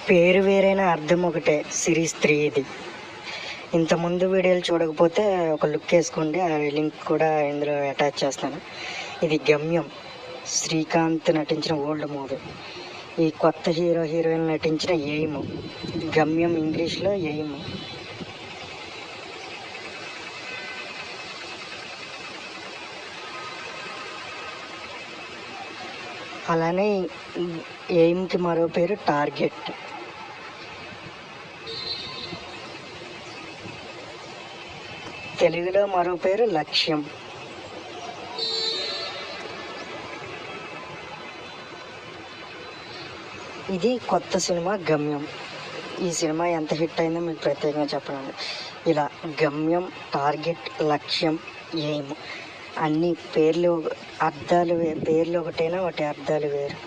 పేరు వేరైనా అర్థం ఒకటే. సిరీస్ 3 ఇది. ఇంతకుముందు వీడియోలు చూడకపోతే ఒక లుక్ వేసుకోండి, ఆ లింక్ కూడా ఇందులో అటాచ్ చేస్తాను. ఇది గమ్యం, శ్రీకాంత్ నటించిన ఓల్డ్ మూవీ. ఈ కొత్త హీరోయిన్ నటించిన ఎయిమ్. గమ్యం ఇంగ్లీష్లో ఎయిమ్. అలానే ఎయిమ్కి మరో పేరు టార్గెట్. తెలుగులో మరో పేరు లక్ష్యం. ఇది కొత్త సినిమా గమ్యం. ఈ సినిమా ఎంత హిట్ అయిందో మీకు ప్రత్యేకంగా చెప్పండి. ఇలా గమ్యం, టార్గెట్, లక్ష్యం, ఎయిమ్ అన్ని పేర్లు అర్థాలు పేర్లు ఒకటైనా వాటి అర్థాలు వేరు.